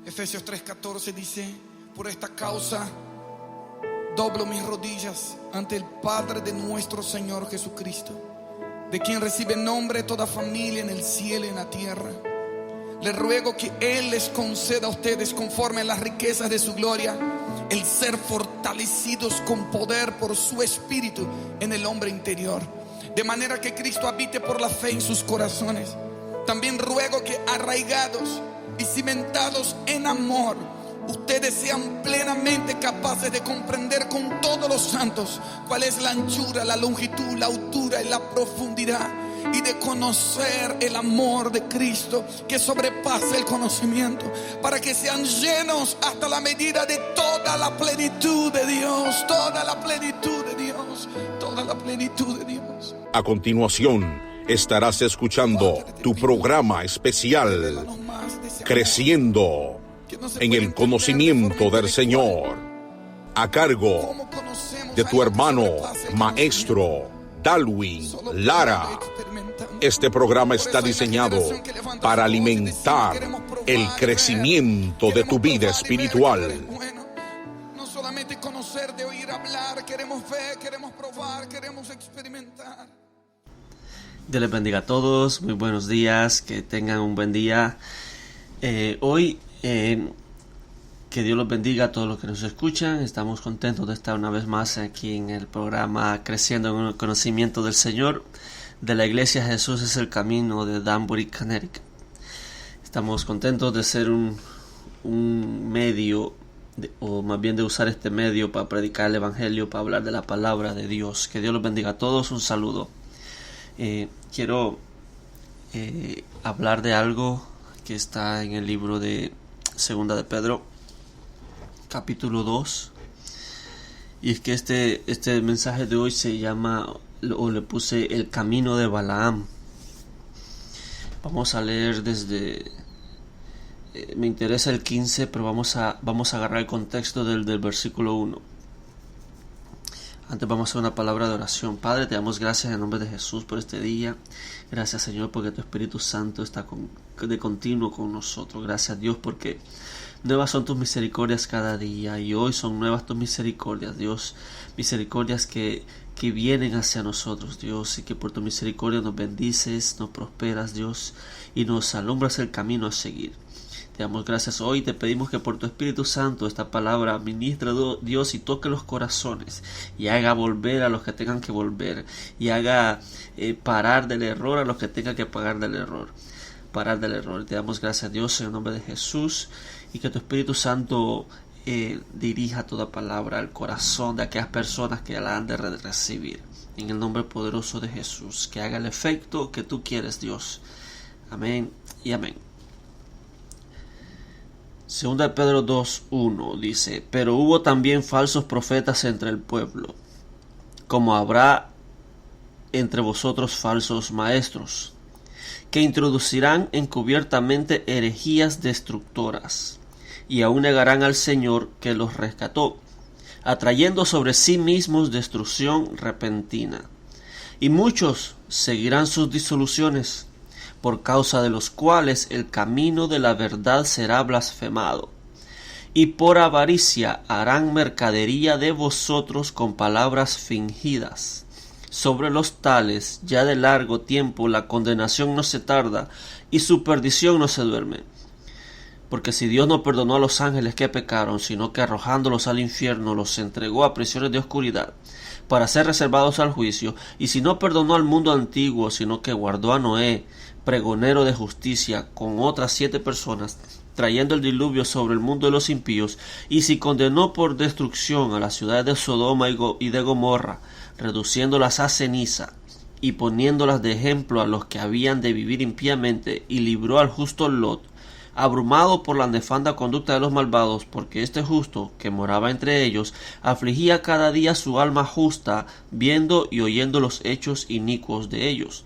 Efesios 3:14 dice: por esta causa doblo mis rodillas ante el Padre de nuestro Señor Jesucristo, de quien recibe nombre toda familia en el cielo y en la tierra. Le ruego que Él les conceda a ustedes, conforme a las riquezas de su gloria, el ser fortalecidos con poder por su Espíritu en el hombre interior, de manera que Cristo habite por la fe en sus corazones. También ruego que, arraigados y cimentados en amor, ustedes sean plenamente capaces de comprender con todos los santos cuál es la anchura, la longitud, la altura y la profundidad, y de conocer el amor de Cristo que sobrepasa el conocimiento, para que sean llenos hasta la medida de toda la plenitud de Dios, toda la plenitud de Dios, toda la plenitud de Dios. A continuación estarás escuchando tu programa especial, Creciendo en el Conocimiento del Señor, a cargo de tu hermano maestro Darwin Lara. Este programa está diseñado para alimentar el crecimiento de tu vida espiritual. No solamente conocer, de oír hablar, queremos ver, queremos probar, queremos experimentar. Dios les bendiga a todos, muy buenos días, que tengan un buen día. Hoy, que Dios los bendiga a todos los que nos escuchan. Estamos contentos de estar una vez más aquí en el programa Creciendo en el Conocimiento del Señor, de la Iglesia Jesús es el Camino de Danbury, Connecticut. Estamos contentos de ser un medio, o más bien de usar este medio para predicar el Evangelio, para hablar de la palabra de Dios. Que Dios los bendiga a todos, un saludo. Quiero hablar de algo que está en el libro de Segunda de Pedro, capítulo 2, y es que este mensaje de hoy se llama, o le puse, el camino de Balaam. Vamos a leer desde, me interesa el 15, pero vamos a agarrar el contexto del versículo 1. Antes vamos a hacer una palabra de oración. Padre, te damos gracias en el nombre de Jesús por este día. Gracias, Señor, porque tu Espíritu Santo está de continuo con nosotros. Gracias, Dios, porque nuevas son tus misericordias cada día, y hoy son nuevas tus misericordias, Dios. Misericordias que vienen hacia nosotros, Dios, y que por tu misericordia nos bendices, nos prosperas, Dios, y nos alumbras el camino a seguir. Te damos gracias hoy, te pedimos que por tu Espíritu Santo esta palabra ministre, Dios, y toque los corazones, y haga volver a los que tengan que volver, y haga parar del error a los que tengan que parar del error. Te damos gracias, Dios, en el nombre de Jesús, y que tu Espíritu Santo dirija toda palabra al corazón de aquellas personas que la han de recibir. En el nombre poderoso de Jesús, que haga el efecto que tú quieres, Dios. Amén y amén. Segunda de Pedro 2:1 dice: pero hubo también falsos profetas entre el pueblo, como habrá entre vosotros falsos maestros, que introducirán encubiertamente herejías destructoras, y aún negarán al Señor que los rescató, atrayendo sobre sí mismos destrucción repentina. Y muchos seguirán sus disoluciones, por causa de los cuales el camino de la verdad será blasfemado. Y por avaricia harán mercadería de vosotros con palabras fingidas. Sobre los tales ya de largo tiempo la condenación no se tarda, y su perdición no se duerme. Porque si Dios no perdonó a los ángeles que pecaron, sino que arrojándolos al infierno los entregó a prisiones de oscuridad, para ser reservados al juicio, y si no perdonó al mundo antiguo, sino que guardó a Noé, pregonero de justicia, con otras 7 personas, trayendo el diluvio sobre el mundo de los impíos, y si condenó por destrucción a las ciudades de Sodoma y de Gomorra, reduciéndolas a ceniza, y poniéndolas de ejemplo a los que habían de vivir impíamente, y libró al justo Lot, abrumado por la nefanda conducta de los malvados, porque este justo, que moraba entre ellos, afligía cada día su alma justa, viendo y oyendo los hechos inicuos de ellos.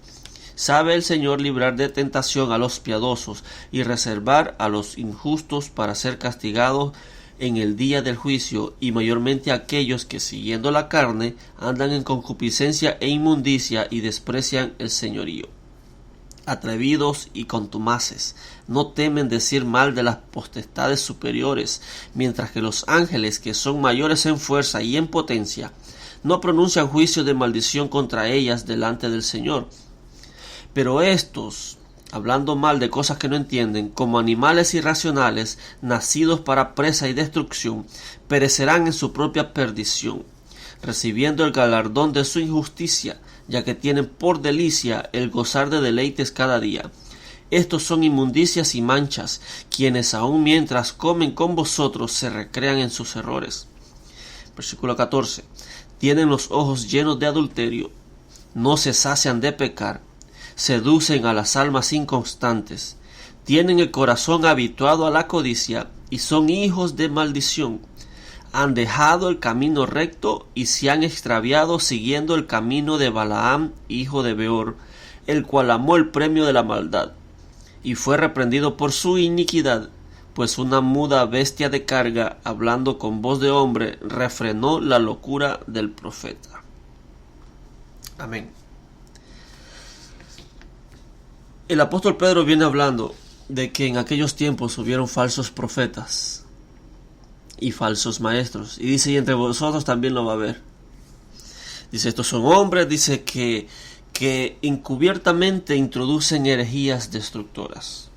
Sabe el Señor librar de tentación a los piadosos, y reservar a los injustos para ser castigados en el día del juicio, y mayormente a aquellos que, siguiendo la carne, andan en concupiscencia e inmundicia, y desprecian el señorío. atrevidos y contumaces. No temen decir mal de las potestades superiores, mientras que los ángeles, que son mayores en fuerza y en potencia, no pronuncian juicio de maldición contra ellas delante del Señor. Pero estos, hablando mal de cosas que no entienden, como animales irracionales, nacidos para presa y destrucción, perecerán en su propia perdición, recibiendo el galardón de su injusticia, ya que tienen por delicia el gozar de deleites cada día. Estos son inmundicias y manchas, quienes aun mientras comen con vosotros se recrean en sus errores. Versículo 14. Tienen los ojos llenos de adulterio, no se sacian de pecar, seducen a las almas inconstantes, tienen el corazón habituado a la codicia y son hijos de maldición. Han dejado el camino recto y se han extraviado siguiendo el camino de Balaam, hijo de Beor, el cual amó el premio de la maldad, y fue reprendido por su iniquidad, pues una muda bestia de carga, hablando con voz de hombre, refrenó la locura del profeta. Amén. El apóstol Pedro viene hablando de que en aquellos tiempos hubieron falsos profetas y falsos maestros, y dice, y entre vosotros también lo va a haber. Dice, estos son hombres, dice que encubiertamente introducen herejías destructoras.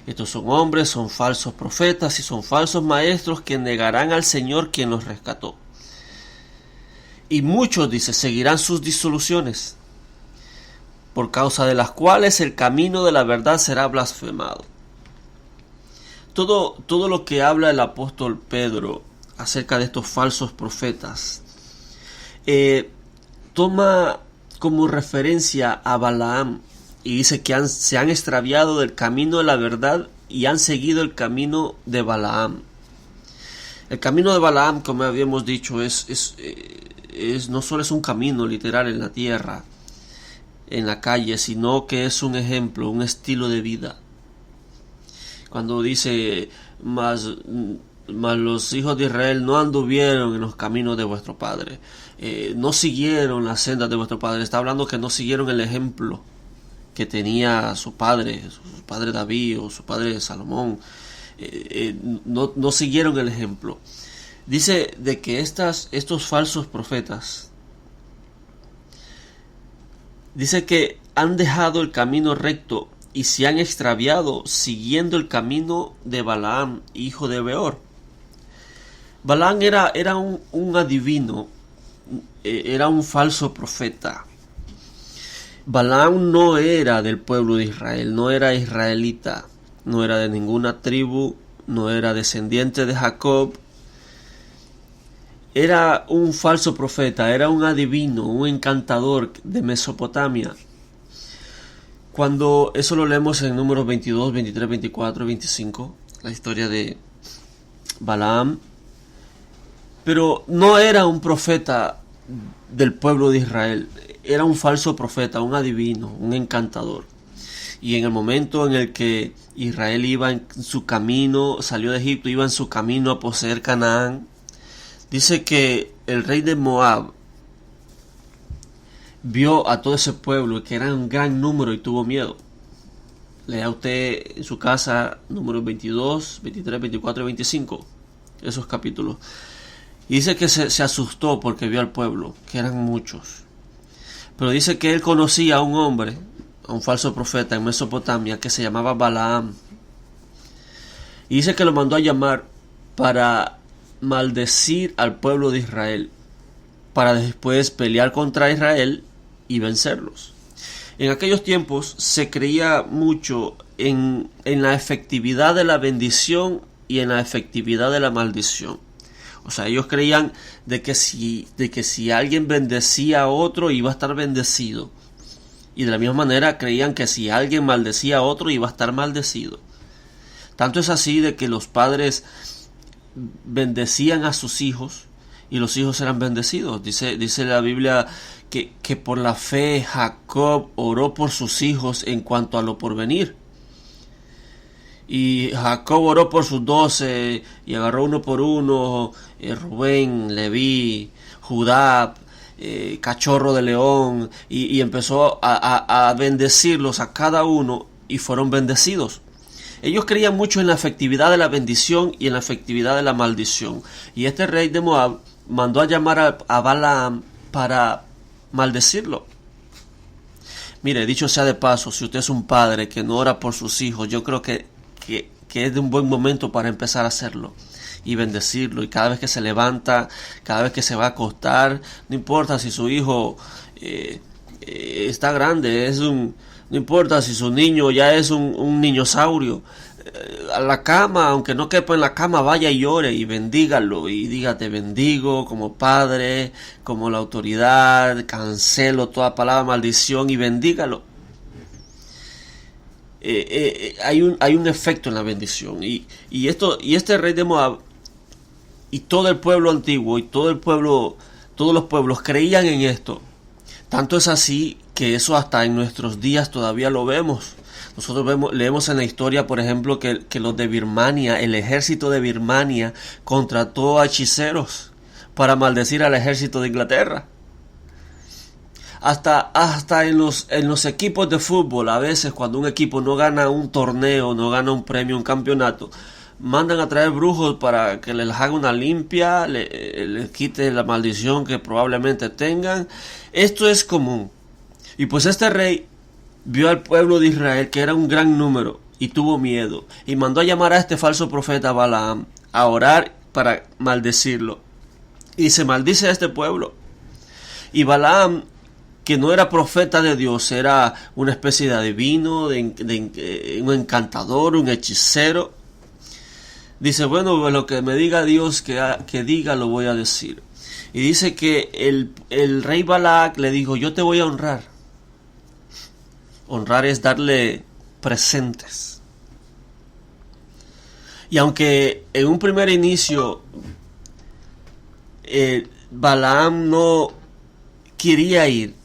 Estos son hombres, son falsos profetas y son falsos maestros que negarán al Señor quien los rescató. Y muchos, dice, seguirán sus disoluciones, por causa de las cuales el camino de la verdad será blasfemado. Todo lo que habla el apóstol Pedro acerca de estos falsos profetas toma como referencia a Balaam y dice que se han extraviado del camino de la verdad y han seguido el camino de Balaam. El camino de Balaam, como habíamos dicho, no solo es un camino literal en la tierra, en la calle, sino que es un ejemplo, un estilo de vida. Cuando dice, mas los hijos de Israel no anduvieron en los caminos de vuestro padre, no siguieron las sendas de vuestro padre, está hablando que no siguieron el ejemplo que tenía su padre David o su padre Salomón, no siguieron el ejemplo. Dice de que estos falsos profetas, dice que han dejado el camino recto y se han extraviado siguiendo el camino de Balaam, hijo de Beor. Balaam era un adivino, era un falso profeta. Balaam no era del pueblo de Israel, no era israelita, no era de ninguna tribu, no era descendiente de Jacob. Era un falso profeta, era un adivino, un encantador de Mesopotamia. Cuando eso lo leemos en Números 22, 23, 24 y 25, la historia de Balaam, pero no era un profeta del pueblo de Israel, era un falso profeta, un adivino, un encantador. Y en el momento en el que Israel iba en su camino, salió de Egipto, iba en su camino a poseer Canaán, dice que el rey de Moab vio a todo ese pueblo, que era un gran número, y tuvo miedo. Lea usted en su casa números 22, 23, 24 y 25, esos capítulos. Y dice que se asustó porque vio al pueblo, que eran muchos. Pero dice que él conocía a un hombre, a un falso profeta en Mesopotamia, que se llamaba Balaam. Y dice que lo mandó a llamar para maldecir al pueblo de Israel, para después pelear contra Israel y vencerlos. En aquellos tiempos se creía mucho en la efectividad de la bendición y en la efectividad de la maldición. O sea, ellos creían de que si alguien bendecía a otro, iba a estar bendecido. Y de la misma manera creían que si alguien maldecía a otro, iba a estar maldecido. Tanto es así de que los padres bendecían a sus hijos y los hijos eran bendecidos. Dice la Biblia que por la fe Jacob oró por sus hijos en cuanto a lo porvenir. Y Jacob oró por sus 12 y agarró uno por uno, Rubén, Leví, Judá, cachorro de león, y empezó a bendecirlos a cada uno, y fueron bendecidos. Ellos creían mucho en la efectividad de la bendición y en la efectividad de la maldición. Y este rey de Moab mandó a llamar a Balaam para maldecirlo. Mire, dicho sea de paso, si usted es un padre que no ora por sus hijos, yo creo que es de un buen momento para empezar a hacerlo y bendecirlo. Y cada vez que se levanta, cada vez que se va a acostar, no importa si su hijo está grande, no importa si su niño ya es un niñosaurio, a la cama, aunque no quepa en la cama, vaya y llore y bendígalo y diga: te bendigo como padre, como la autoridad, cancelo toda palabra maldición, y bendígalo. Hay un efecto en la bendición, y este rey de Moab y todo el pueblo antiguo y todos los pueblos creían en esto. Tanto es así que eso hasta en nuestros días todavía lo vemos. Nosotros leemos en la historia, por ejemplo, que los de Birmania, el ejército de Birmania, contrató a hechiceros para maldecir al ejército de Inglaterra. Hasta en los equipos de fútbol, a veces cuando un equipo no gana un torneo, no gana un premio, un campeonato, mandan a traer brujos para que les haga una limpia, les quite la maldición que probablemente tengan. Esto es común. Y pues este rey vio al pueblo de Israel, que era un gran número, y tuvo miedo, y mandó a llamar a este falso profeta Balaam a orar para maldecirlo. Y se maldice a este pueblo. Y Balaam, que no era profeta de Dios, era una especie de adivino, un encantador, un hechicero, dice: bueno, pues lo que me diga Dios que diga, lo voy a decir. Y dice que el rey Balac le dijo: yo te voy a honrar. Honrar es darle presentes. Y aunque en un primer inicio Balaam no quería ir,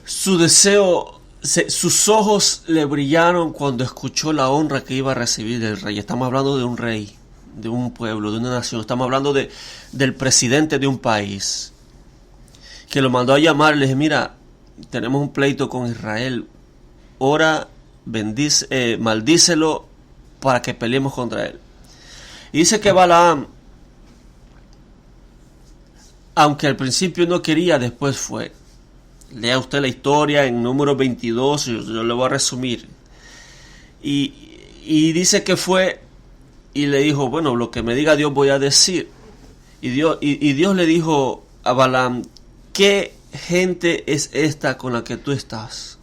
su deseo, sus ojos le brillaron cuando escuchó la honra que iba a recibir del rey. Estamos hablando de un rey, de un pueblo, de una nación. Estamos hablando del presidente de un país, que lo mandó a llamar y le dije: mira, tenemos un pleito con Israel, ora, maldícelo para que peleemos contra él. Y dice que Balaam, aunque al principio no quería, después fue. Lea usted la historia en Números 22, yo le voy a resumir. Y dice que fue y le dijo: bueno, lo que me diga Dios voy a decir. Y Dios le dijo a Balaam: ¿qué gente es esta con la que tú estás?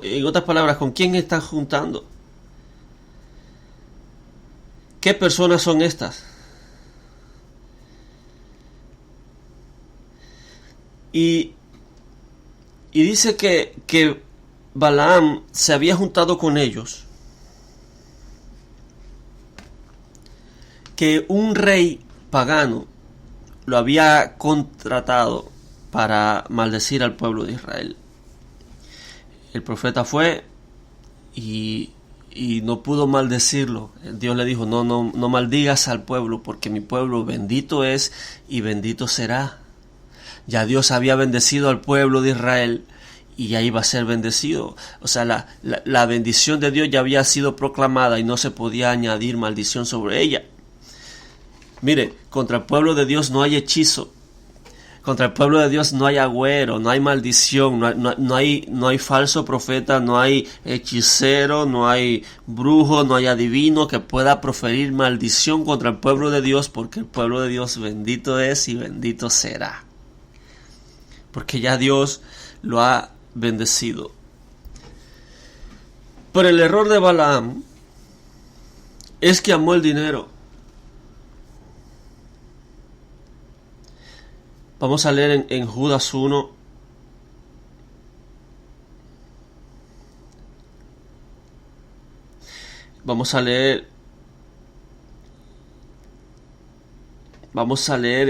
En otras palabras, ¿con quién estás juntando? ¿Qué personas son estas? Y dice que Balaam se había juntado con ellos, que un rey pagano lo había contratado para maldecir al pueblo de Israel. El profeta fue y no pudo maldecirlo. Dios le dijo: no maldigas al pueblo, porque mi pueblo bendito es y bendito será. Ya Dios había bendecido al pueblo de Israel y ya iba a ser bendecido. O sea, la bendición de Dios ya había sido proclamada y no se podía añadir maldición sobre ella. Mire, contra el pueblo de Dios no hay hechizo. Contra el pueblo de Dios no hay agüero, no hay maldición, no hay falso profeta, no hay hechicero, no hay brujo, no hay adivino que pueda proferir maldición contra el pueblo de Dios, porque el pueblo de Dios bendito es y bendito será. Porque ya Dios lo ha bendecido. Pero el error de Balaam es que amó el dinero. Vamos a leer en Judas 1. Vamos a leer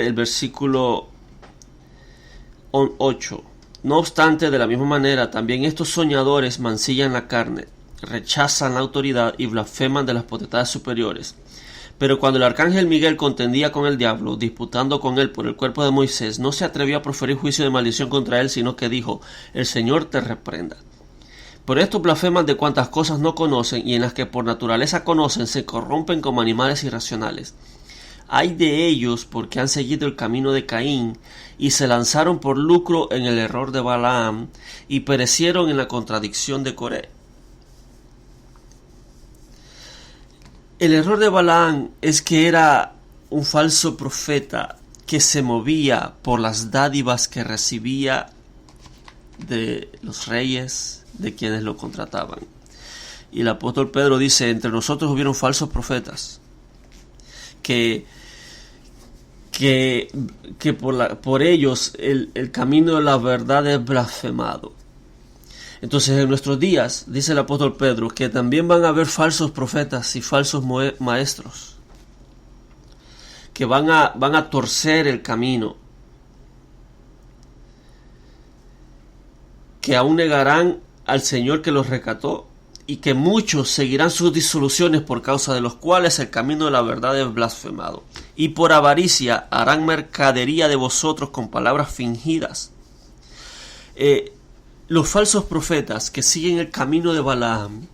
el versículo 8. No obstante, de la misma manera, también estos soñadores mancillan la carne, rechazan la autoridad y blasfeman de las potestades superiores. Pero cuando el arcángel Miguel contendía con el diablo, disputando con él por el cuerpo de Moisés, no se atrevió a proferir juicio de maldición contra él, sino que dijo: el Señor te reprenda. Por estos blasfeman de cuantas cosas no conocen, y en las que por naturaleza conocen, se corrompen como animales irracionales. Ay de ellos, porque han seguido el camino de Caín, y se lanzaron por lucro en el error de Balaam, y perecieron en la contradicción de Coré. El error de Balaam es que era un falso profeta que se movía por las dádivas que recibía de los reyes, de quienes lo contrataban. Y el apóstol Pedro dice: entre nosotros hubieron falsos profetas que por ellos el camino de la verdad es blasfemado. Entonces, en nuestros días, dice el apóstol Pedro, que también van a haber falsos profetas y falsos maestros que van a torcer el camino, que aún negarán al Señor que los rescató, y que muchos seguirán sus disoluciones, por causa de los cuales el camino de la verdad es blasfemado. Y por avaricia harán mercadería de vosotros con palabras fingidas. Los falsos profetas que siguen el camino de Balaam,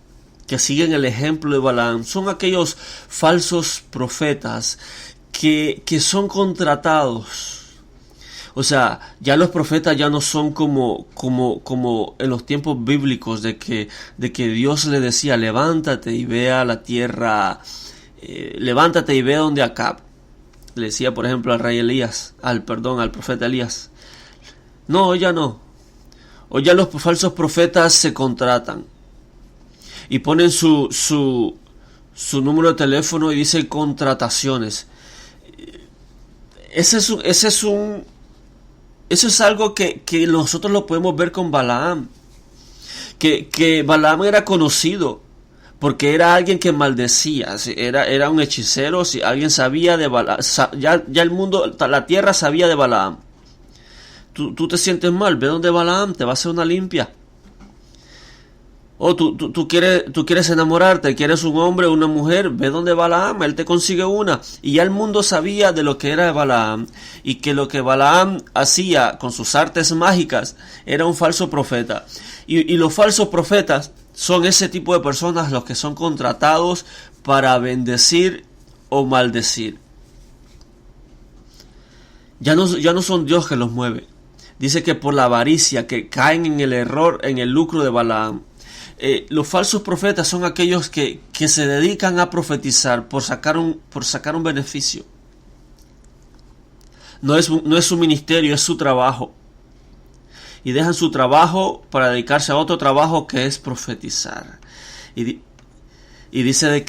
que siguen el ejemplo de Balaam, son aquellos falsos profetas que son contratados. O sea, ya los profetas ya no son como en los tiempos bíblicos de que Dios le decía: levántate y ve a la tierra, levántate y ve donde Acab. Le decía, por ejemplo, al rey Elías, al profeta Elías. No, ya no. O ya los falsos profetas se contratan y ponen su número de teléfono y dicen contrataciones. Eso es algo que nosotros lo podemos ver con Balaam. Que Balaam era conocido porque era alguien que maldecía, era un hechicero. Si alguien sabía de Balaam, ya el mundo, la tierra sabía de Balaam. Tú te sientes mal, ve donde Balaam, te va a hacer una limpia. O tú quieres enamorarte, quieres un hombre o una mujer, ve donde Balaam, él te consigue una. Y ya el mundo sabía de lo que era Balaam, y que lo que Balaam hacía con sus artes mágicas era un falso profeta. Y los falsos profetas son ese tipo de personas los que son contratados para bendecir o maldecir. Ya no son Dios que los mueve. Dice que por la avaricia, que caen en el error, en el lucro de Balaam. Los falsos profetas son aquellos que se dedican a profetizar por sacar un beneficio. No es su ministerio, es su trabajo. Y dejan su trabajo para dedicarse a otro trabajo, que es profetizar. Y dice de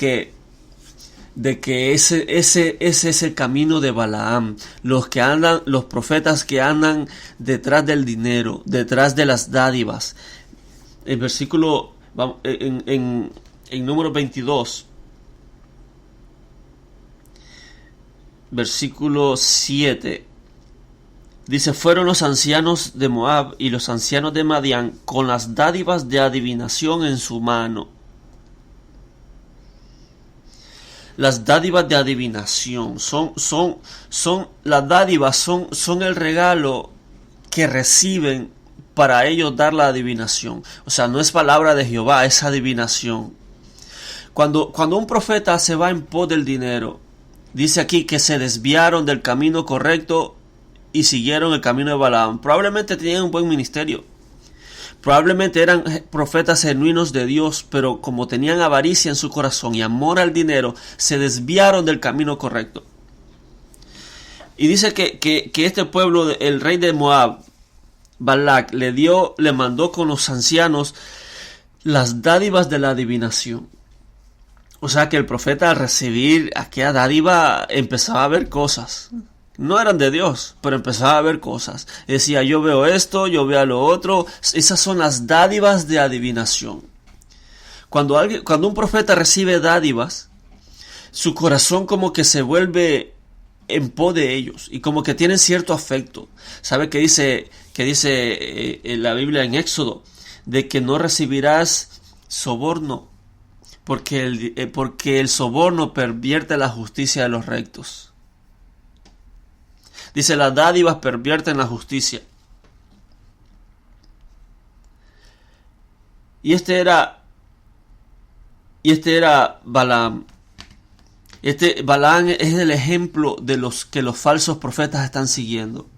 que ese es el camino de Balaam. Los profetas que andan detrás del dinero, detrás de las dádivas. El versículo en número 22, versículo 7, dice: fueron los ancianos de Moab y los ancianos de Madián con las dádivas de adivinación en su mano. Las dádivas de adivinación son las dádivas, son el regalo que reciben para ellos dar la adivinación. O sea, no es palabra de Jehová, es adivinación. Cuando un profeta se va en pos del dinero, dice aquí que se desviaron del camino correcto y siguieron el camino de Balaam. Probablemente tenían un buen ministerio. Probablemente eran profetas genuinos de Dios, pero como tenían avaricia en su corazón y amor al dinero, se desviaron del camino correcto. Y dice que este pueblo, el rey de Moab, Balac, le mandó con los ancianos las dádivas de la adivinación. O sea que el profeta, al recibir aquella dádiva, empezaba a ver cosas. No eran de Dios, pero empezaba a ver cosas. Decía: yo veo esto, yo veo lo otro. Esas son las dádivas de adivinación. Cuando un profeta recibe dádivas, su corazón como que se vuelve en pos de ellos y como que tienen cierto afecto. ¿Sabe qué dice en la Biblia en Éxodo? De que no recibirás soborno porque el soborno pervierte la justicia de los rectos. Dice, las dádivas pervierten la justicia. Y este era Balaam. Balaam es el ejemplo de los que los falsos profetas están siguiendo.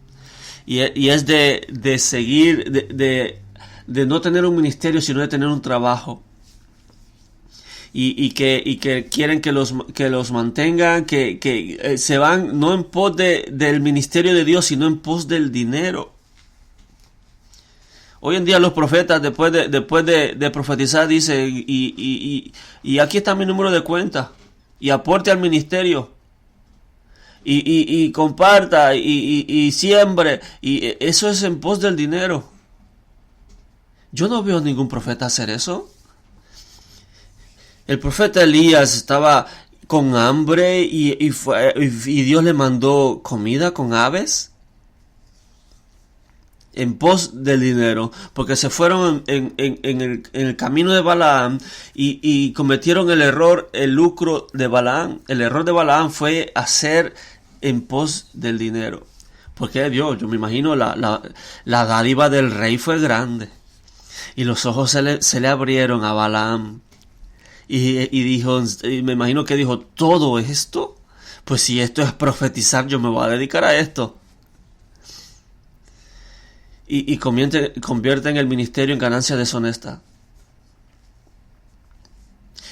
Y es de seguir, de no tener un ministerio, sino de tener un trabajo. Y que quieren que los mantengan, que se van no en pos del ministerio de Dios, sino en pos del dinero. Hoy en día los profetas, después de profetizar, dicen, y aquí está mi número de cuenta, y aporte al ministerio, y comparta, y siembre, y eso es en pos del dinero. Yo no veo ningún profeta hacer eso. El profeta Elías estaba con hambre y Dios le mandó comida con aves en pos del dinero, porque se fueron en el camino de Balaam y cometieron el lucro de Balaam. El error de Balaam fue hacer en pos del dinero, porque Dios, yo me imagino la dádiva del rey fue grande y los ojos se le abrieron a Balaam y dijo, y me imagino que dijo, todo esto, pues si esto es profetizar, yo me voy a dedicar a esto. Y convierten el ministerio en ganancia deshonesta.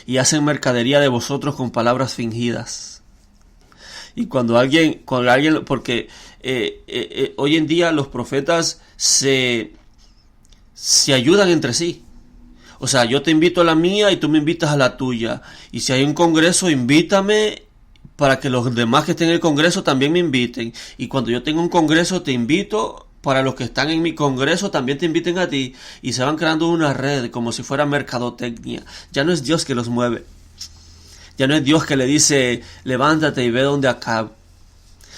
Y hacen mercadería de vosotros con palabras fingidas. Y cuando alguien, porque hoy en día los profetas se ayudan entre sí. O sea, yo te invito a la mía y tú me invitas a la tuya. Y si hay un congreso, invítame para que los demás que estén en el congreso también me inviten. Y cuando yo tenga un congreso, te invito para los que están en mi congreso también te inviten a ti, y se van creando una red como si fuera mercadotecnia. Ya no es Dios que los mueve, ya no es Dios que le dice levántate y ve donde Acab,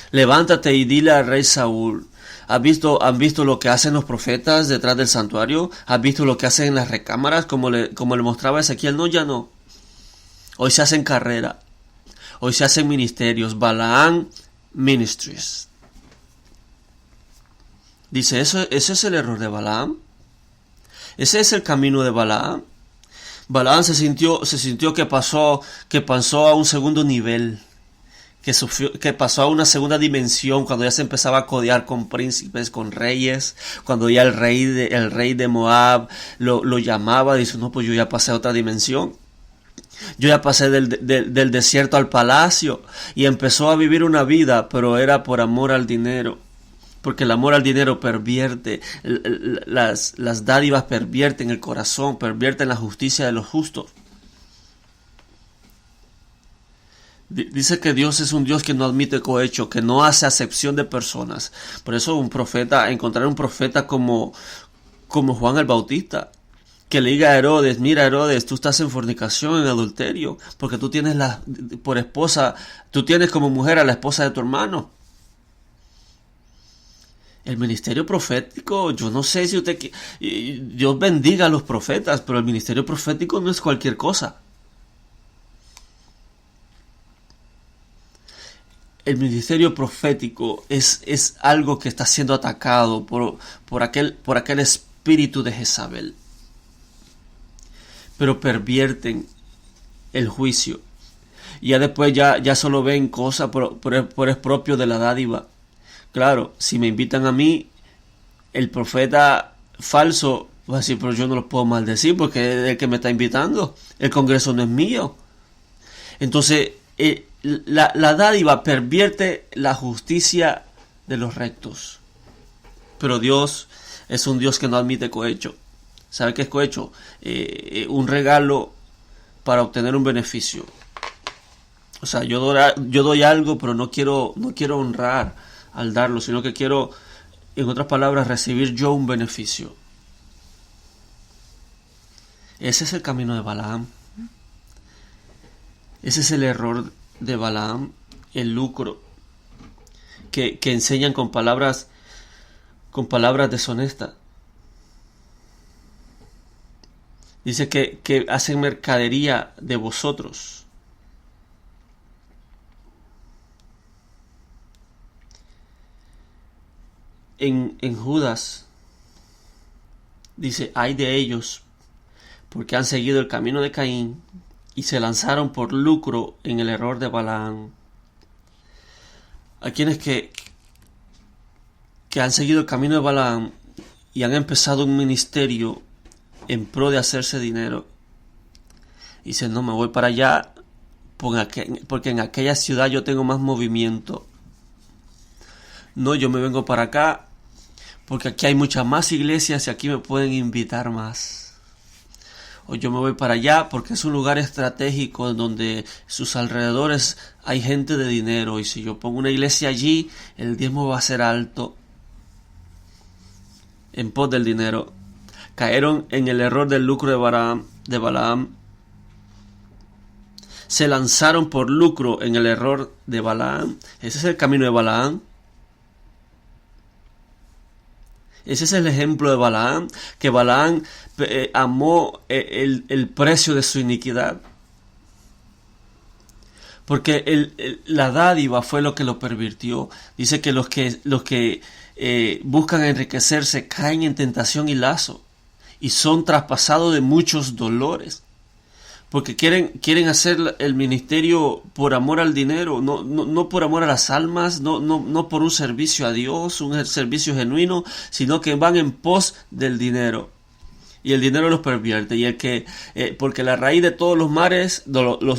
levántate y dile al rey Saúl. ¿Han visto lo que hacen los profetas detrás del santuario? ¿Has visto lo que hacen en las recámaras como le mostraba Ezequiel? No, ya no. Hoy se hacen carrera, hoy se hacen ministerios, Balaam Ministries. Dice, ese es el error de Balaam. Ese es el camino de Balaam. Balaam se sintió que pasó a un segundo nivel, que pasó a una segunda dimensión cuando ya se empezaba a codear con príncipes, con reyes, cuando ya el rey de Moab lo llamaba, dice, no, pues yo ya pasé a otra dimensión. Yo ya pasé del desierto al palacio, y empezó a vivir una vida, pero era por amor al dinero. Porque el amor al dinero pervierte, las dádivas pervierten el corazón, pervierten la justicia de los justos. Dice que Dios es un Dios que no admite cohecho, que no hace acepción de personas. Por eso encontrar un profeta como Juan el Bautista, que le diga a Herodes, mira Herodes, tú estás en fornicación, en adulterio, porque tú tienes tú tienes como mujer a la esposa de tu hermano. El ministerio profético, yo no sé si Dios bendiga a los profetas, pero el ministerio profético no es cualquier cosa. El ministerio profético es algo que está siendo atacado por aquel espíritu de Jezabel. Pero pervierten el juicio. Y ya después ya solo ven cosas por es propio de la dádiva. Claro, si me invitan a mí, el profeta falso va a decir, pero yo no lo puedo maldecir porque es el que me está invitando. El congreso no es mío. Entonces, la dádiva pervierte la justicia de los rectos. Pero Dios es un Dios que no admite cohecho. ¿Sabe qué es cohecho? Un regalo para obtener un beneficio. O sea, yo doy algo, pero no quiero honrar al darlo, sino que quiero, en otras palabras, recibir yo un beneficio. Ese es el camino de Balaam. Ese es el error de Balaam, el lucro, que enseñan con palabras deshonestas. Dice que hacen mercadería de vosotros. En Judas dice, ay de ellos, porque han seguido el camino de Caín y se lanzaron por lucro en el error de Balaam. Hay quienes que han seguido el camino de Balaam y han empezado un ministerio en pro de hacerse dinero. Dicen, no, me voy para allá porque en aquella ciudad yo tengo más movimiento. No, yo me vengo para acá porque aquí hay muchas más iglesias y aquí me pueden invitar más. O yo me voy para allá porque es un lugar estratégico donde sus alrededores hay gente de dinero, y si yo pongo una iglesia allí, el diezmo va a ser alto. En pos del dinero. Cayeron en el error del lucro de Balaam. Se lanzaron por lucro en el error de Balaam. Ese es el camino de Balaam. Ese es el ejemplo de Balaam, que Balaam amó el precio de su iniquidad. Porque la dádiva fue lo que lo pervirtió. Dice que los que buscan enriquecerse caen en tentación y lazo, y son traspasados de muchos dolores. Porque quieren hacer el ministerio por amor al dinero, no por amor a las almas, no por un servicio a Dios, un servicio genuino, sino que van en pos del dinero. Y el dinero los pervierte. Y porque la raíz de todos los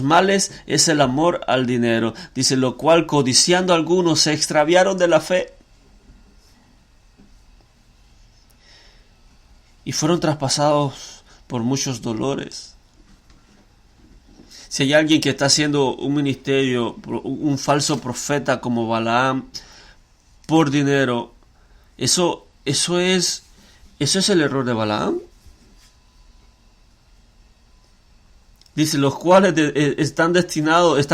males es el amor al dinero. Dice, lo cual codiciando algunos se extraviaron de la fe y fueron traspasados por muchos dolores. Si hay alguien que está haciendo un ministerio, un falso profeta como Balaam, por dinero, eso es el error de Balaam. Dice, los cuales están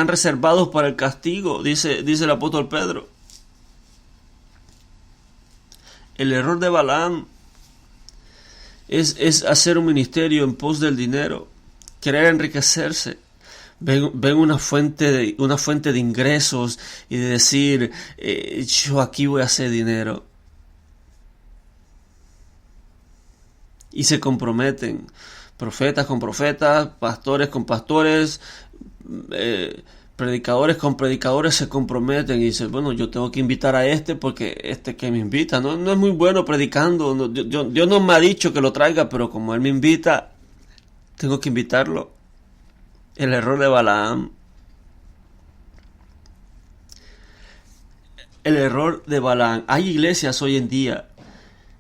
reservados para el castigo, dice el apóstol Pedro. El error de Balaam es hacer un ministerio en pos del dinero, querer enriquecerse. Ven una fuente de ingresos y de decir, yo aquí voy a hacer dinero. Y se comprometen, profetas con profetas, pastores con pastores, predicadores con predicadores se comprometen y dicen, bueno, yo tengo que invitar a porque que me invita, no es muy bueno predicando, Dios no me ha dicho que lo traiga, pero como él me invita, tengo que invitarlo. El error de Balaam. El error de Balaam. Hay iglesias hoy en día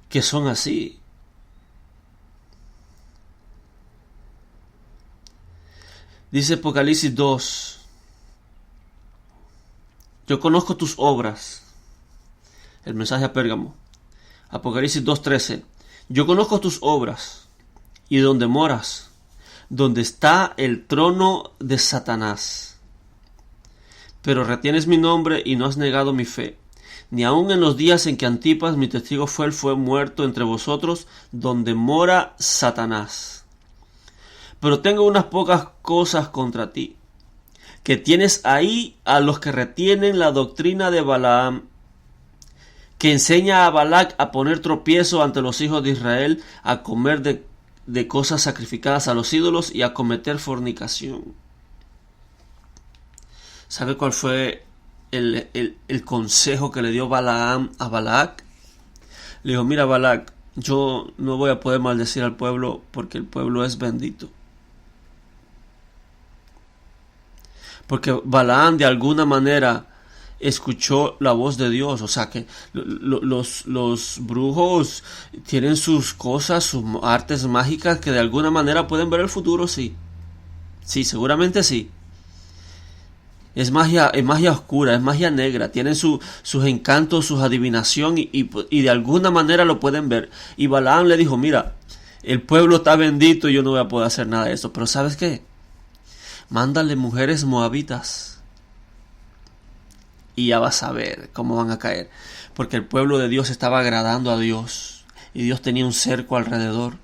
que son así. Dice Apocalipsis 2. Yo conozco tus obras. El mensaje a Pérgamo. Apocalipsis 2:13. Yo conozco tus obras y donde moras, donde está el trono de Satanás. Pero retienes mi nombre y no has negado mi fe, ni aun en los días en que Antipas, mi testigo fiel, fue muerto entre vosotros, donde mora Satanás. Pero tengo unas pocas cosas contra ti, que tienes ahí a los que retienen la doctrina de Balaam, que enseña a Balac a poner tropiezo ante los hijos de Israel, a comer de cosas sacrificadas a los ídolos y a cometer fornicación. ¿Sabe cuál fue el consejo que le dio Balaam a Balac? Le dijo, mira Balac, yo no voy a poder maldecir al pueblo porque el pueblo es bendito. Porque Balaam de alguna manera escuchó la voz de Dios. O sea que los brujos tienen sus cosas, sus artes mágicas que de alguna manera pueden ver el futuro, sí. Sí, seguramente sí. Es magia oscura, es magia negra. Tienen sus encantos, sus adivinación y de alguna manera lo pueden ver. Y Balaam le dijo, mira, el pueblo está bendito y yo no voy a poder hacer nada de eso. Pero ¿sabes qué? Mándale mujeres moabitas. Y ya vas a ver cómo van a caer. Porque el pueblo de Dios estaba agradando a Dios. Y Dios tenía un cerco alrededor.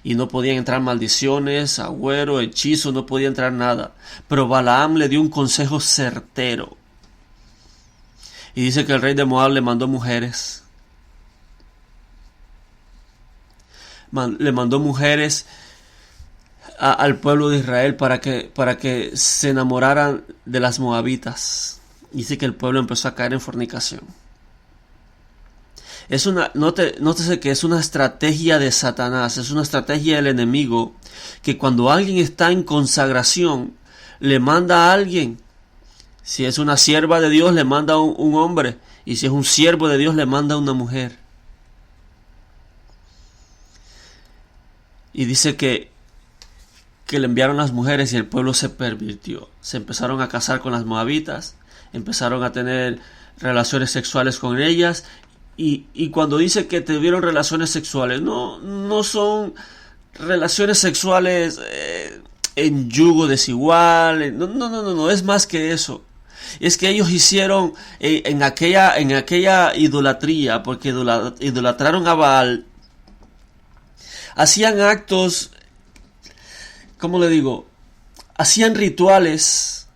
y no podían entrar maldiciones, agüero, hechizo, no podía entrar nada. Pero Balaam le dio un consejo certero. Y dice que el rey de Moab le mandó mujeres. Le mandó mujeres al pueblo de Israel para que se enamoraran de las moabitas. Dice que el pueblo empezó a caer en fornicación. Nótese que es una estrategia de Satanás, es una estrategia del enemigo, que cuando alguien está en consagración, le manda a alguien. Si es una sierva de Dios, le manda a un hombre, y si es un siervo de Dios, le manda a una mujer. Y dice que le enviaron las mujeres y el pueblo se pervirtió. Se empezaron a casar con las moabitas, empezaron a tener relaciones sexuales con ellas. Y cuando dice que tuvieron relaciones sexuales, no son relaciones sexuales en yugo desigual. No, es más que eso. Es que ellos hicieron en aquella idolatría, porque idolatraron a Baal, hacían actos, ¿cómo le digo? Hacían rituales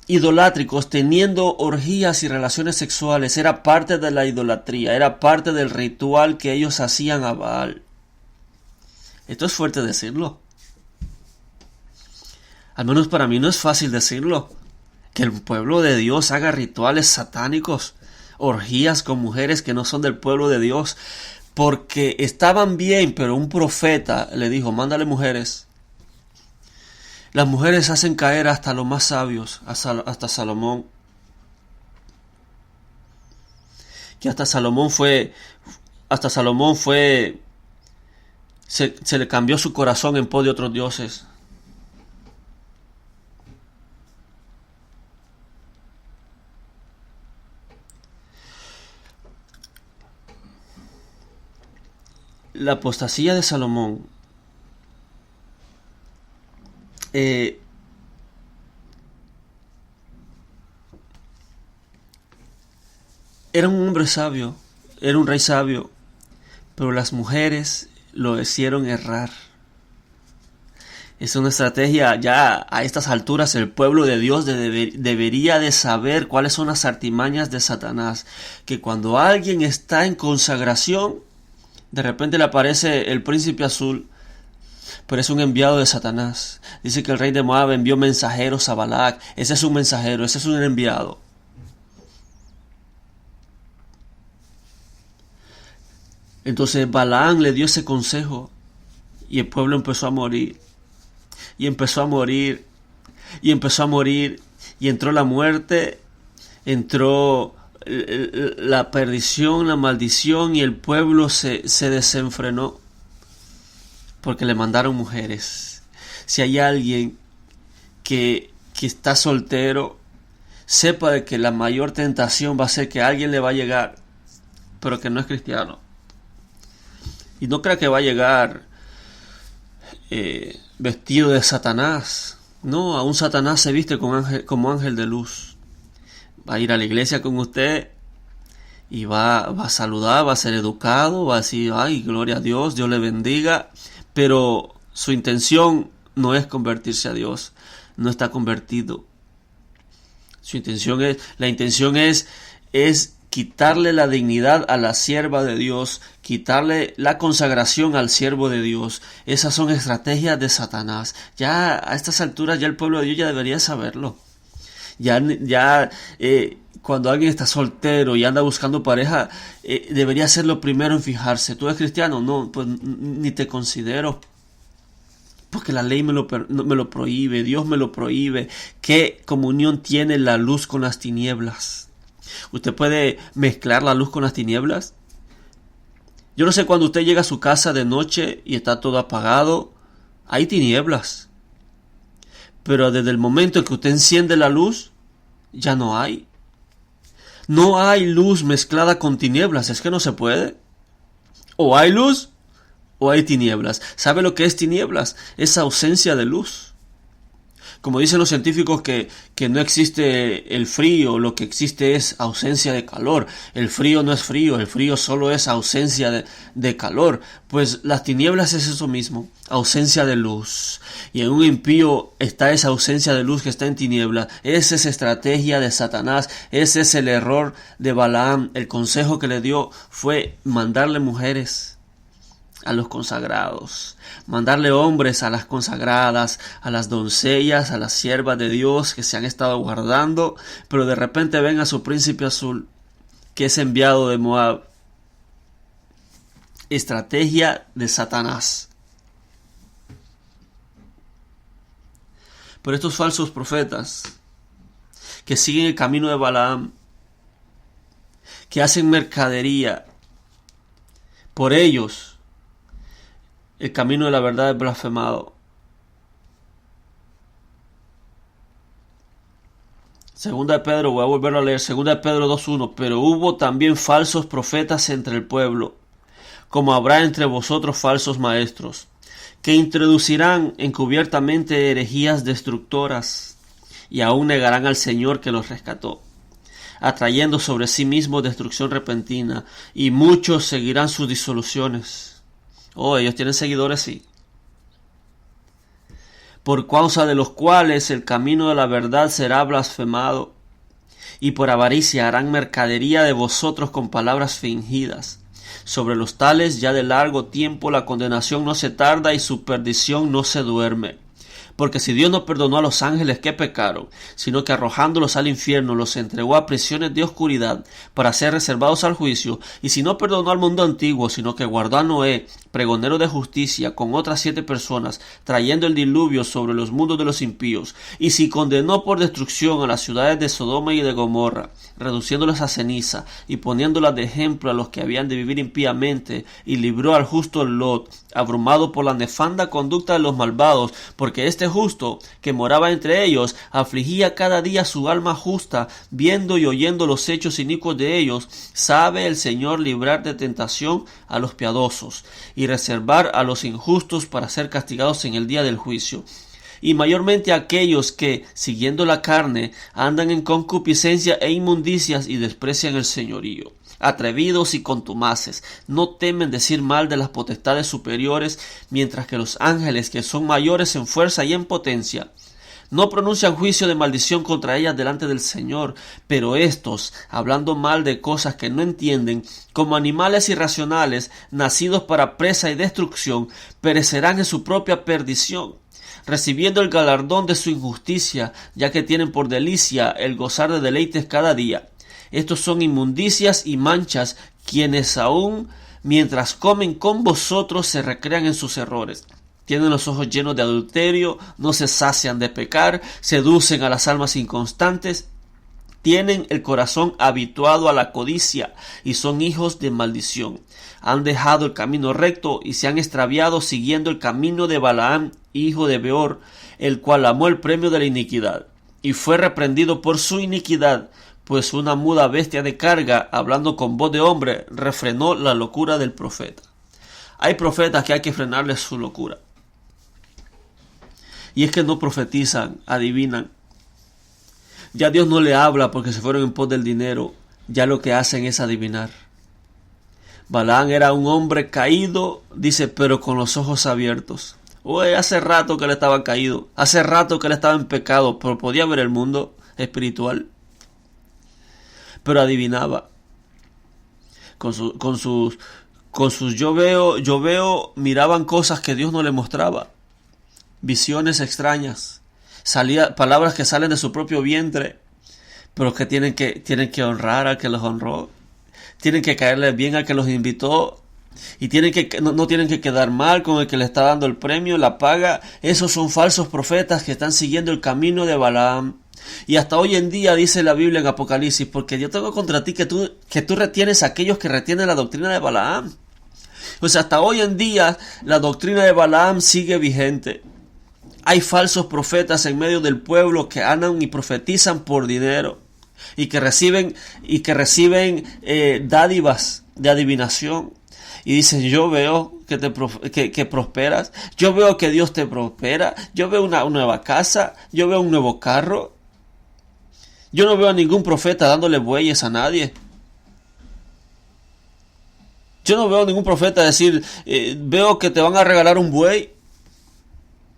idolátricos, teniendo orgías y relaciones sexuales. Era parte de la idolatría, era parte del ritual que ellos hacían a Baal. Esto es fuerte decirlo. Al menos para mí no es fácil decirlo. Que el pueblo de Dios haga rituales satánicos, orgías con mujeres que no son del pueblo de Dios, porque estaban bien, pero un profeta le dijo, mándale mujeres. Las mujeres hacen caer hasta los más sabios, hasta Salomón. Que hasta Salomón se le cambió su corazón en pos de otros dioses. La apostasía de Salomón era un hombre sabio, era un rey sabio, pero las mujeres lo hicieron errar. Es una estrategia, ya a estas alturas el pueblo de Dios debería de saber cuáles son las artimañas de Satanás, que cuando alguien está en consagración, de repente le aparece el príncipe azul, pero es un enviado de Satanás. Dice que el rey de Moab envió mensajeros a Balac. Ese es un mensajero, ese es un enviado. Entonces Balaam le dio ese consejo y el pueblo empezó a morir. Y empezó a morir. Y empezó a morir. Y entró la muerte. Entró la perdición, la maldición, y el pueblo se desenfrenó. Porque le mandaron mujeres. Si hay alguien que está soltero, sepa de que la mayor tentación va a ser que alguien le va a llegar, pero que no es cristiano. Y no crea que va a llegar vestido de Satanás. No, aún Satanás se viste como ángel de luz. Va a ir a la iglesia con usted y va a saludar, va a ser educado, va a decir, ay, gloria a Dios, Dios le bendiga. Pero su intención no es convertirse a Dios, no está convertido. La intención es quitarle la dignidad a la sierva de Dios, quitarle la consagración al siervo de Dios. Esas son estrategias de Satanás. Ya a estas alturas ya el pueblo de Dios ya debería saberlo. Cuando alguien está soltero y anda buscando pareja, debería ser lo primero en fijarse. ¿Tú eres cristiano? No, pues ni te considero. Porque la ley me lo prohíbe, Dios me lo prohíbe. ¿Qué comunión tiene la luz con las tinieblas? ¿Usted puede mezclar la luz con las tinieblas? Yo no sé, cuando usted llega a su casa de noche y está todo apagado, hay tinieblas. Pero desde el momento en que usted enciende la luz, ya no hay. No hay luz mezclada con tinieblas, es que no se puede. O hay luz o hay tinieblas. ¿Sabe lo que es tinieblas? Es ausencia de luz. Como dicen los científicos que no existe el frío, lo que existe es ausencia de calor. El frío no es frío, el frío solo es ausencia de calor. Pues las tinieblas es eso mismo, ausencia de luz. Y en un impío está esa ausencia de luz que está en tinieblas. Esa es estrategia de Satanás, ese es el error de Balaam. El consejo que le dio fue mandarle mujeres a los consagrados, mandarle hombres a las consagradas, a las doncellas, a las siervas de Dios que se han estado guardando, pero de repente ven a su príncipe azul, que es enviado de Moab. Estrategia de Satanás. Pero estos falsos profetas que siguen el camino de Balaam, que hacen mercadería, por ellos el camino de la verdad es blasfemado. Segunda de Pedro, voy a volverlo a leer. Segunda de Pedro 2:1. Pero hubo también falsos profetas entre el pueblo, como habrá entre vosotros falsos maestros, que introducirán encubiertamente herejías destructoras, y aún negarán al Señor que los rescató, atrayendo sobre sí mismos destrucción repentina, y muchos seguirán sus disoluciones. Ellos tienen seguidores, sí. Por causa de los cuales el camino de la verdad será blasfemado, y por avaricia harán mercadería de vosotros con palabras fingidas. Sobre los tales ya de largo tiempo la condenación no se tarda y su perdición no se duerme. Porque si Dios no perdonó a los ángeles que pecaron, sino que arrojándolos al infierno los entregó a prisiones de oscuridad para ser reservados al juicio, y si no perdonó al mundo antiguo, sino que guardó a Noé, pregonero de justicia, con otras 7 personas, trayendo el diluvio sobre los mundos de los impíos, y si condenó por destrucción a las ciudades de Sodoma y de Gomorra, reduciéndolas a ceniza, y poniéndolas de ejemplo a los que habían de vivir impíamente, y libró al justo Lot, abrumado por la nefanda conducta de los malvados, porque este justo, que moraba entre ellos, afligía cada día su alma justa, viendo y oyendo los hechos inicuos de ellos. Sabe el Señor librar de tentación a los piadosos, y reservar a los injustos para ser castigados en el día del juicio. Y mayormente aquellos que, siguiendo la carne, andan en concupiscencia e inmundicias y desprecian el señorío. Atrevidos y contumaces, no temen decir mal de las potestades superiores, mientras que los ángeles, que son mayores en fuerza y en potencia, no pronuncian juicio de maldición contra ellas delante del Señor. Pero estos, hablando mal de cosas que no entienden, como animales irracionales, nacidos para presa y destrucción, perecerán en su propia perdición, recibiendo el galardón de su injusticia, ya que tienen por delicia el gozar de deleites cada día. Estos son inmundicias y manchas, quienes aún mientras comen con vosotros se recrean en sus errores. Tienen los ojos llenos de adulterio, no se sacian de pecar, seducen a las almas inconstantes, tienen el corazón habituado a la codicia y son hijos de maldición. Han dejado el camino recto y se han extraviado siguiendo el camino de Balaam, hijo de Beor, el cual amó el premio de la iniquidad, y fue reprendido por su iniquidad, pues una muda bestia de carga, hablando con voz de hombre, refrenó la locura del profeta. Hay profetas que hay que frenarles su locura. Y es que no profetizan, adivinan. Ya Dios no le habla porque se fueron en pos del dinero, ya lo que hacen es adivinar. Balaam era un hombre caído, dice, pero con los ojos abiertos. Hace rato que él estaba caído, hace rato que él estaba en pecado, pero podía ver el mundo espiritual. Pero adivinaba. Con sus yo veo, miraban cosas que Dios no le mostraba. Visiones extrañas. Palabras que salen de su propio vientre, pero que tienen que honrar al que los honró. Tienen que caerle bien al que los invitó. Y no tienen que quedar mal con el que le está dando el premio, la paga. Esos son falsos profetas que están siguiendo el camino de Balaam. Y hasta hoy en día dice la Biblia en Apocalipsis, porque yo tengo contra ti que tú retienes a aquellos que retienen la doctrina de Balaam. O sea, hasta hoy en día la doctrina de Balaam sigue vigente. Hay falsos profetas en medio del pueblo que andan y profetizan por dinero y que reciben dádivas de adivinación. Y dicen, yo veo que prosperas. Yo veo que Dios te prospera. Yo veo una nueva casa. Yo veo un nuevo carro. Yo no veo a ningún profeta dándole bueyes a nadie. Yo no veo a ningún profeta decir, veo que te van a regalar un buey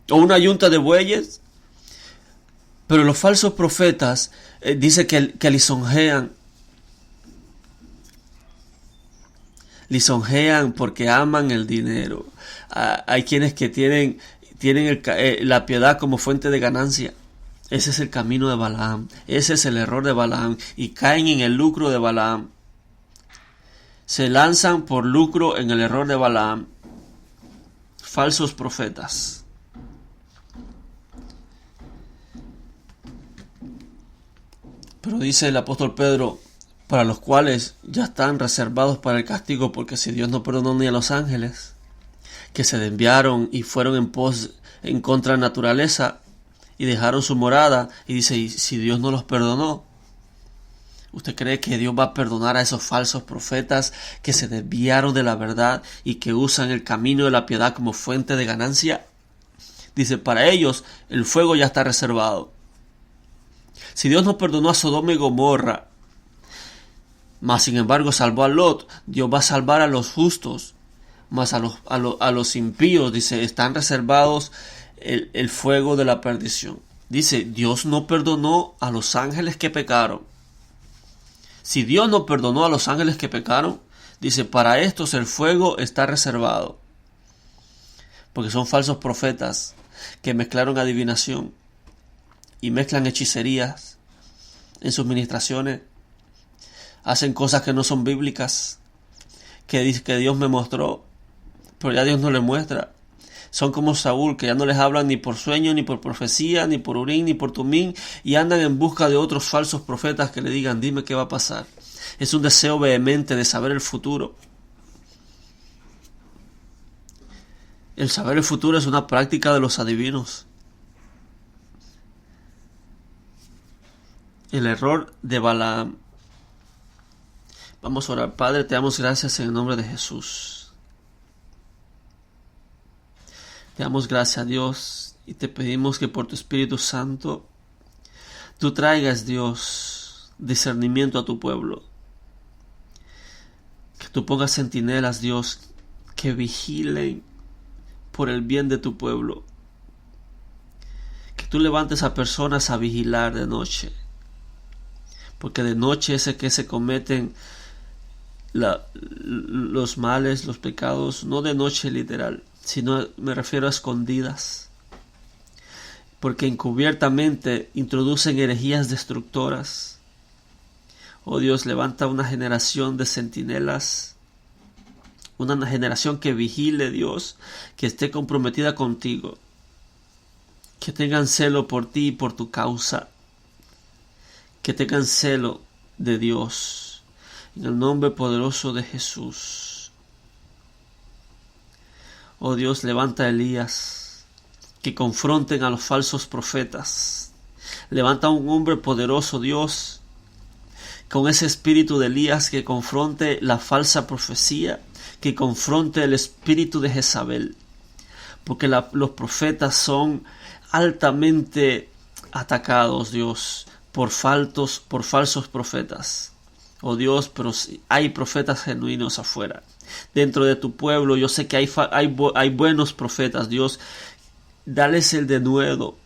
o una yunta de bueyes. Pero los falsos profetas dice que lisonjean. Lisonjean porque aman el dinero. Hay quienes que tienen la piedad como fuente de ganancia. Ese es el camino de Balaam. Ese es el error de Balaam. Y caen en el lucro de Balaam. Se lanzan por lucro en el error de Balaam. Falsos profetas. Pero dice el apóstol Pedro, para los cuales ya están reservados para el castigo, porque si Dios no perdonó ni a los ángeles, que se desviaron y fueron en contra de la naturaleza y dejaron su morada, y dice, y si Dios no los perdonó, ¿usted cree que Dios va a perdonar a esos falsos profetas que se desviaron de la verdad y que usan el camino de la piedad como fuente de ganancia? Dice, para ellos el fuego ya está reservado. Si Dios no perdonó a Sodoma y Gomorra, mas sin embargo salvó a Lot, Dios va a salvar a los justos, mas a los impíos, dice, están reservados el fuego de la perdición. Dice, Dios no perdonó a los ángeles que pecaron. Si Dios no perdonó a los ángeles que pecaron, dice, para estos el fuego está reservado. Porque son falsos profetas que mezclaron adivinación y mezclan hechicerías en sus ministraciones. Hacen cosas que no son bíblicas, que dice que Dios me mostró, pero ya Dios no le muestra. Son como Saúl, que ya no les hablan ni por sueño, ni por profecía, ni por Urín, ni por Tumín, y andan en busca de otros falsos profetas que le digan, dime qué va a pasar. Es un deseo vehemente de saber el futuro. El saber el futuro es una práctica de los adivinos. El error de Balaam. Vamos a orar. Padre, te damos gracias en el nombre de Jesús. Te damos gracias a Dios y te pedimos que por tu Espíritu Santo tú traigas, Dios, discernimiento a tu pueblo. Que tú pongas centinelas, Dios, que vigilen por el bien de tu pueblo. Que tú levantes a personas a vigilar de noche. Porque de noche es que se cometen los males, los pecados, no de noche literal, sino me refiero a escondidas. Porque encubiertamente introducen herejías destructoras. Oh Dios, levanta una generación de centinelas, una generación que vigile, Dios, que esté comprometida contigo, que tengan celo por ti y por tu causa, que tengan celo de Dios, en el nombre poderoso de Jesús. Oh Dios, levanta a Elías, que confronten a los falsos profetas. Levanta a un hombre poderoso, Dios, con ese espíritu de Elías, que confronte la falsa profecía, que confronte el espíritu de Jezabel, porque los profetas son altamente atacados, Dios, por falsos profetas. Oh Dios, pero hay profetas genuinos afuera. Dentro de tu pueblo yo sé que hay buenos profetas, Dios. Dales el denuedo,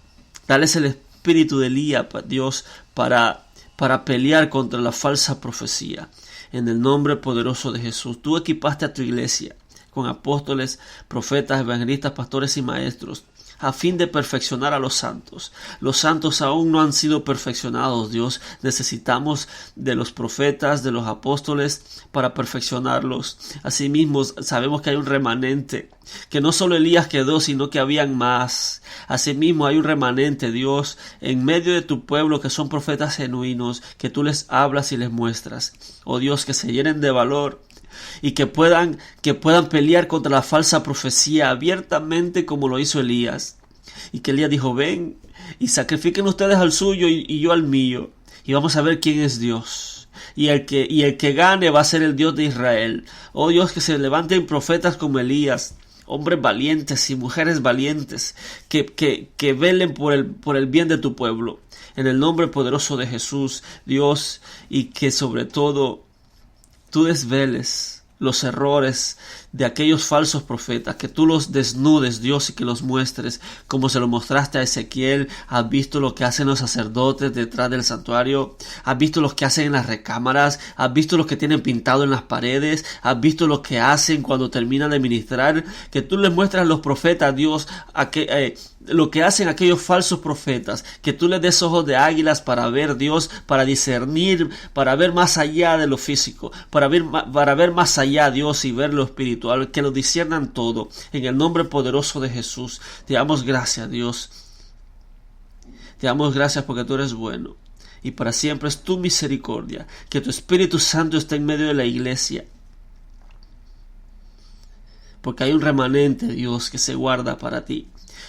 dales el espíritu de Elías, Dios, para pelear contra la falsa profecía. En el nombre poderoso de Jesús. Tú equipaste a tu iglesia con apóstoles, profetas, evangelistas, pastores y maestros, a fin de perfeccionar a los santos. Los santos aún no han sido perfeccionados, Dios. Necesitamos de los profetas, de los apóstoles, para perfeccionarlos. Asimismo, sabemos que hay un remanente, que no solo Elías quedó, sino que habían más. Asimismo, hay un remanente, Dios, en medio de tu pueblo, que son profetas genuinos, que tú les hablas y les muestras. Oh Dios, que se llenen de valor y que puedan pelear contra la falsa profecía abiertamente, como lo hizo Elías. Y que Elías dijo, ven y sacrifiquen ustedes al suyo y yo al mío, y vamos a ver quién es Dios. Y el que gane va a ser el Dios de Israel. Oh Dios, que se levanten profetas como Elías, hombres valientes y mujeres valientes, que velen por el bien de tu pueblo. En el nombre poderoso de Jesús, Dios, y que sobre todo tú desveles los errores de aquellos falsos profetas, que tú los desnudes, Dios, y que los muestres como se lo mostraste a Ezequiel. Has visto lo que hacen los sacerdotes detrás del santuario, has visto lo que hacen en las recámaras, has visto lo que tienen pintado en las paredes, has visto lo que hacen cuando terminan de ministrar, que tú les muestras a los profetas, Dios, lo que hacen aquellos falsos profetas, que tú les des ojos de águilas para ver, Dios, para discernir, para ver más allá de lo físico, para ver más allá, Dios, y ver lo espiritual, que lo disciernan todo. En el nombre poderoso de Jesús, te damos gracias, Dios. Te damos gracias porque tú eres bueno, y para siempre es tu misericordia. Que tu Espíritu Santo esté en medio de la iglesia, porque hay un remanente, Dios, que se guarda para ti.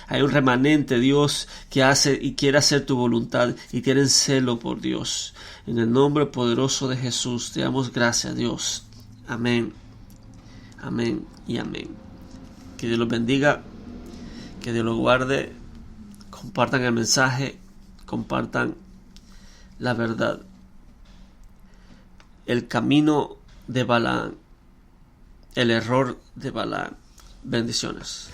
Hay un remanente, Dios, que hace y quiere hacer tu voluntad y tienen celo por Dios. En el nombre poderoso de Jesús te damos gracias, Dios. Amén. Amén y amén. Que Dios los bendiga, que Dios los guarde. Compartan el mensaje, compartan la verdad. El camino de Balaam, el error de Balaam. Bendiciones.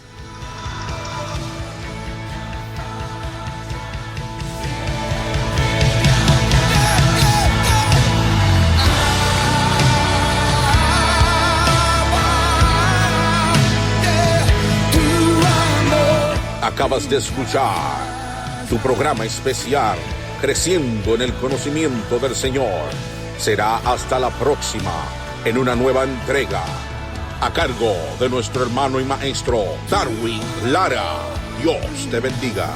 Acabas de escuchar tu programa especial, Creciendo en el Conocimiento del Señor. Será hasta la próxima, en una nueva entrega, a cargo de nuestro hermano y maestro Darwin Lara. Dios te bendiga.